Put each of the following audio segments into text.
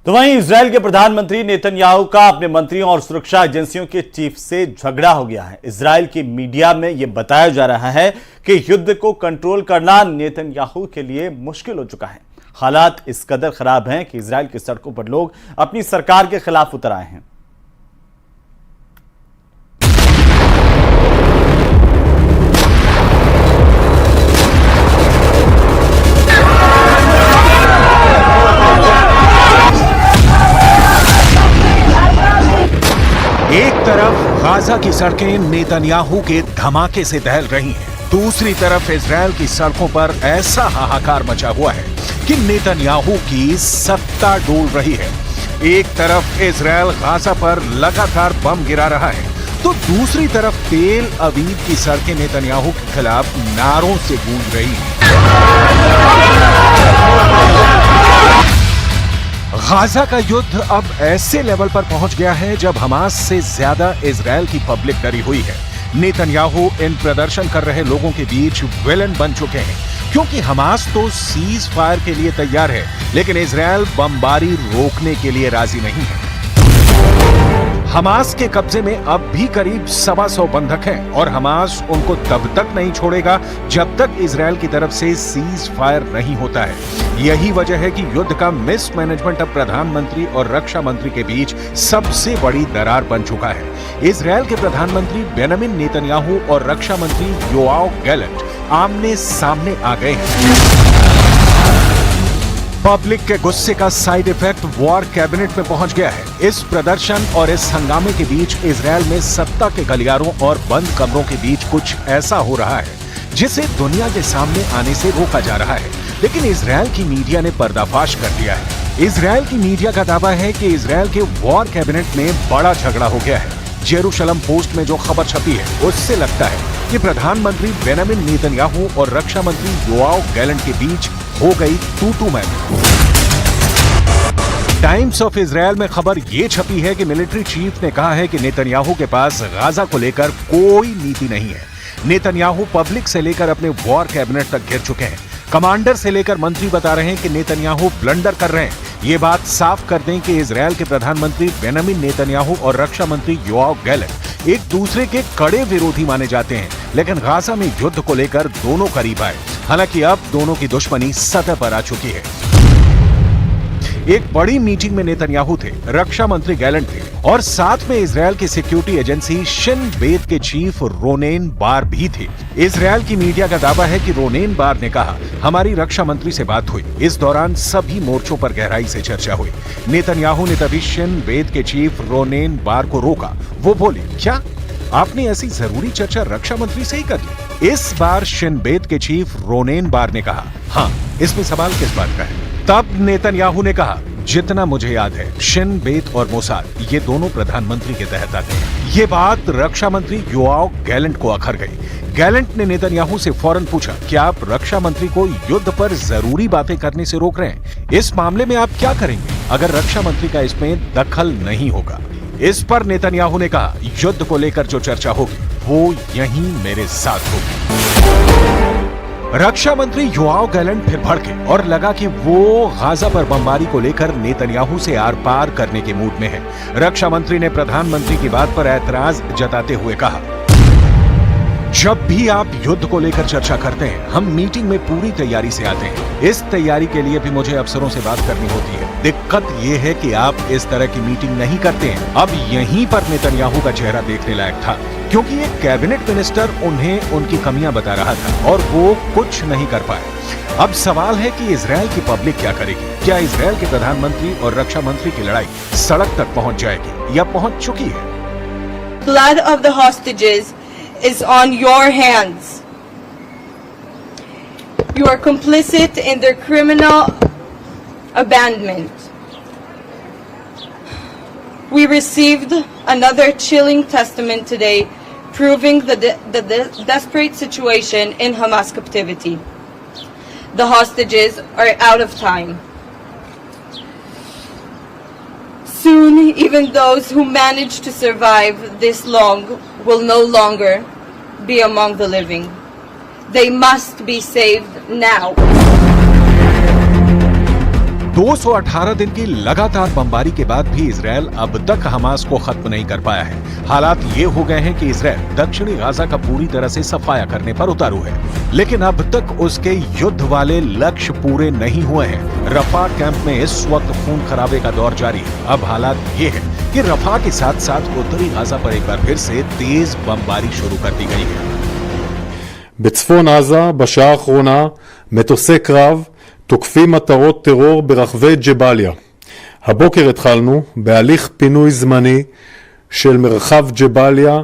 तो वहीं इजराइल के प्रधानमंत्री नेतन्याहू का अपने मंत्रियों और सुरक्षा एजेंसियों के चीफ से झगड़ा हो गया है। इजराइल की मीडिया में यह बताया जा रहा है कि युद्ध को कंट्रोल करना नेतन्याहू के लिए मुश्किल हो चुका है। हालात इस कदर खराब हैं कि इजराइल की सड़कों पर लोग अपनी सरकार के खिलाफ उतर आए हैं। एक तरफ गाजा की सड़कें नेतन्याहू के धमाके से दहल रही हैं, दूसरी तरफ इजराइल की सड़कों पर ऐसा हाहाकार मचा हुआ है कि नेतन्याहू की सत्ता डोल रही है। एक तरफ इजराइल गाजा पर लगातार बम गिरा रहा है, तो दूसरी तरफ तेल अवीव की सड़कें नेतन्याहू के खिलाफ नारों से गूंज रही हैं। गाजा का युद्ध अब ऐसे लेवल पर पहुंच गया है जब हमास से ज्यादा इजराइल की पब्लिक डरी हुई है। नेतन्याहू इन प्रदर्शन कर रहे लोगों के बीच विलन बन चुके हैं, क्योंकि हमास तो सीज फायर के लिए तैयार है, लेकिन इजराइल बमबारी रोकने के लिए राजी नहीं है। हमास के कब्जे में अब भी करीब 125 बंधक हैं और हमास उनको तब तक नहीं छोड़ेगा जब तक इजराइल की तरफ से सीज फायर नहीं होता है। यही वजह है कि युद्ध का मिसमैनेजमेंट अब प्रधानमंत्री और रक्षा मंत्री के बीच सबसे बड़ी दरार बन चुका है। इजराइल के प्रधानमंत्री बेंजामिन नेतन्याहू और रक्षा मंत्री योआव गैलेंट आमने सामने आ गए हैं। पब्लिक के गुस्से का साइड इफेक्ट वॉर कैबिनेट में पहुंच गया है। इस प्रदर्शन और इस हंगामे के बीच इजराइल में सत्ता के गलियारों और बंद कमरों के बीच कुछ ऐसा हो रहा है जिसे दुनिया के सामने आने से रोका जा रहा है, लेकिन इजराइल की मीडिया ने पर्दाफाश कर दिया है। इजराइल की मीडिया का दावा है कि इजराइल के वॉर कैबिनेट में बड़ा झगड़ा हो गया है। जेरूशलम पोस्ट में जो खबर छपी है उससे लगता है कि प्रधानमंत्री बेंजामिन नेतन्याहू और रक्षा मंत्री योआव गैलेंट के बीच हो गई तू-तू मैं। टाइम्स ऑफ इजराइल में खबर ये छपी है कि मिलिट्री चीफ ने कहा है कि नेतन्याहू के पास गाजा को लेकर कोई नीति नहीं है। नेतन्याहू पब्लिक से लेकर अपने वॉर कैबिनेट तक घिर चुके हैं। कमांडर से लेकर मंत्री बता रहे हैं कि नेतन्याहू ब्लंडर कर रहे हैं। ये बात साफ कर दें कि इजराइल के प्रधानमंत्री बेंजामिन नेतन्याहू और रक्षा मंत्री योआव गैलेंट एक दूसरे के कड़े विरोधी माने जाते हैं, लेकिन गाजा में युद्ध को लेकर दोनों करीब आए। हालांकि अब दोनों की दुश्मनी सतह पर आ चुकी है। एक बड़ी मीटिंग में नेतन्याहू थे, रक्षा मंत्री गैलेंट थे और साथ में इजराइल की सिक्योरिटी एजेंसी शिन बेत के चीफ रोनेन बार भी थे। इजराइल की मीडिया का दावा है कि रोनेन बार ने कहा, हमारी रक्षा मंत्री से बात हुई। इस दौरान सभी मोर्चों पर गहराई से चर्चा हुई। नेतन्याहू ने तभी शिन बेत के चीफ रोनेन बार को रोका। वो बोले, क्या आपने ऐसी जरूरी चर्चा रक्षा मंत्री से ही कर ली? इस बार शिन बेत के चीफ रोनेन बार ने कहा, हाँ, इसमें सवाल किस बात का है? तब नेतन्याहू ने कहा, जितना मुझे याद है शिन बेत और मोसाद ये दोनों प्रधानमंत्री के तहत आते हैं। ये बात रक्षा मंत्री योआव गैलेंट को अखर गई। गैलेंट ने नेतन्याहू से फौरन पूछा, क्या आप रक्षा मंत्री को युद्ध पर जरूरी बातें करने से रोक रहे हैं? इस मामले में आप क्या करेंगे अगर रक्षा मंत्री का इसमें दखल नहीं होगा? इस पर नेतन्याहू ने कहा, युद्ध को लेकर जो चर्चा होगी वो यहीं मेरे साथ होगी। रक्षा मंत्री योआव गैलेंट फिर भड़के और लगा कि वो गाजा पर बमबारी को लेकर नेतन्याहू से आर पार करने के मूड में है। रक्षा मंत्री ने प्रधानमंत्री की बात पर ऐतराज जताते हुए कहा, जब भी आप युद्ध को लेकर चर्चा करते हैं, हम मीटिंग में पूरी तैयारी से आते हैं। इस तैयारी के लिए भी मुझे अफसरों से बात करनी होती है। दिक्कत यह है कि आप इस तरह की मीटिंग नहीं करते हैं। अब यहीं पर नेतन्याहू का चेहरा देखने लायक था, क्योंकि एक कैबिनेट मिनिस्टर उन्हें उनकी कमियां बता रहा था और वो कुछ नहीं कर पाए। अब सवाल है कि इजराइल की पब्लिक क्या करेगी? क्या इजराइल के प्रधानमंत्री और रक्षा मंत्री की लड़ाई सड़क तक पहुंच जाएगी या पहुंच चुकी है? Blood of the hostages is on your hands. You are complicit in their criminal abandonment. We received another chilling testament today proving the desperate situation in Hamas captivity. The hostages are out of time. Soon, even those who managed to survive this long will no longer be among the living. They must be saved now. 218 दिन की लगातार बमबारी के बाद भी Israel अब तक Hamas को खत्म नहीं कर पाया है। हालात ये हो गए हैं कि इजरायल दक्षिणी गाजा का पूरी तरह से सफाया करने पर उतारू है, लेकिन अब तक उसके युद्ध वाले लक्ष्य पूरे नहीं हुए हैं। रफा कैंप में इस वक्त खून खराबे का दौर जारी है। अब हालात ये है कि रफा के साथ साथ उत्तरी गाजा पर एक बार फिर से तेज बमबारी शुरू कर दी गई है। בצפון עזה, בשעה האחרונה, מטוסי קרב תוקפים מטרות טרור ברחבי ג'באליה. הבוקר התחלנו בהליך פינוי זמני של מרחב ג'באליה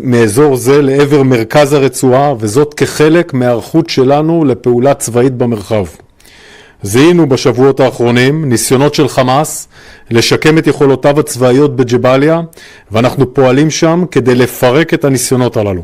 מאזור זה לעבר מרכז הרצועה, וזאת כחלק מהערכות שלנו לפעולה צבאית במרחב. זיהינו בשבועות האחרונים ניסיונות של חמאס לשקם את יכולותיו הצבאיות בג'באליה, ואנחנו פועלים שם כדי לפרק את הניסיונות הללו.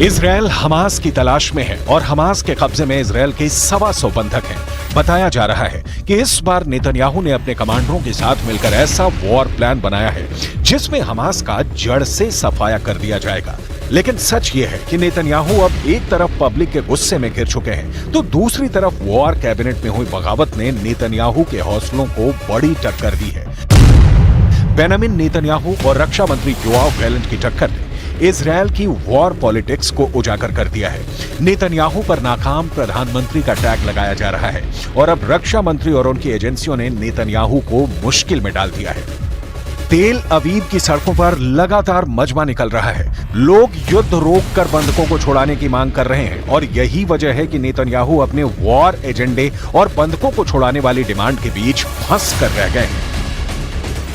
इजरायल हमास की तलाश में है और हमास के कब्जे में इजरायल के 125 बंधक हैं। बताया जा रहा है कि इस बार नेतन्याहू ने अपने कमांडरों के साथ मिलकर ऐसा वॉर प्लान बनाया है जिसमें हमास का जड़ से सफाया कर दिया जाएगा। लेकिन सच ये है कि नेतन्याहू अब एक तरफ पब्लिक के गुस्से में घिर चुके हैं, तो दूसरी तरफ वॉर कैबिनेट में हुई बगावत ने नेतन्याहू के हौसलों को बड़ी टक्कर दी है। बेंजामिन नेतन्याहू और रक्षा मंत्री योआव गैलेंट की टक्कर ने इजरायल की वॉर पॉलिटिक्स को उजागर कर दिया है। नेतन्याहू पर नाकाम प्रधानमंत्री का टैग लगाया जा रहा है और अब रक्षा मंत्री और उनकी एजेंसियों ने नेतन्याहू को मुश्किल में डाल दिया है। तेल अवीव की सड़कों पर लगातार मजमा निकल रहा है। लोग युद्ध रोककर बंधकों को छुड़ाने की मांग कर रहे हैं और यही वजह है कि नेतन्याहू अपने वॉर एजेंडे और बंधकों को छुड़ाने वाली डिमांड के बीच फंस कर रह गए हैं।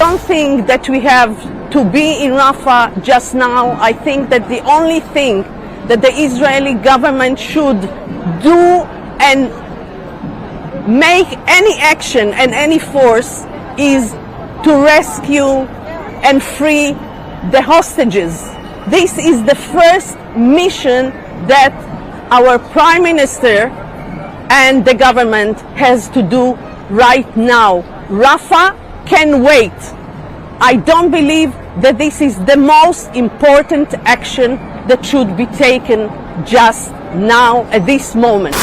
I don't think that we have to be in Rafah just now. I think that the only thing that the Israeli government should do and make any action and any force is to rescue and free the hostages. This is the first mission that our Prime Minister and the government has to do right now. Rafah can wait. I don't believe that this is the most important action that should be taken just now at this moment.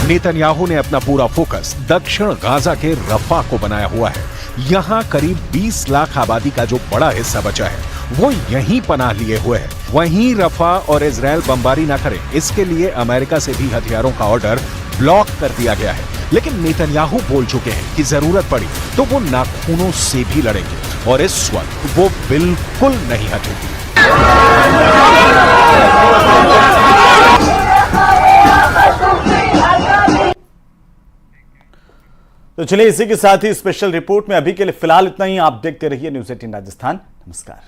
Netanyahu ने अपना पूरा focus दक्षिण Gaza के रफा को बनाया हुआ है। यहाँ करीब 20 लाख आबादी का जो बड़ा हिस्सा बचा है वो यहीं पनाह लिए हुए है। वहीं रफा और इजरायल बमबारी न करे, इसके लिए अमेरिका से भी हथियारों का ऑर्डर ब्लॉक कर दिया गया है। लेकिन नेतन्याहू बोल चुके हैं कि जरूरत पड़ी तो वो नाखूनों से भी लड़ेंगे और इस वक्त वो बिल्कुल नहीं हटेंगे। तो चलिए इसी के साथ ही स्पेशल रिपोर्ट में अभी के लिए फिलहाल इतना ही। आप देखते रहिए न्यूज़ 18 राजस्थान। नमस्कार।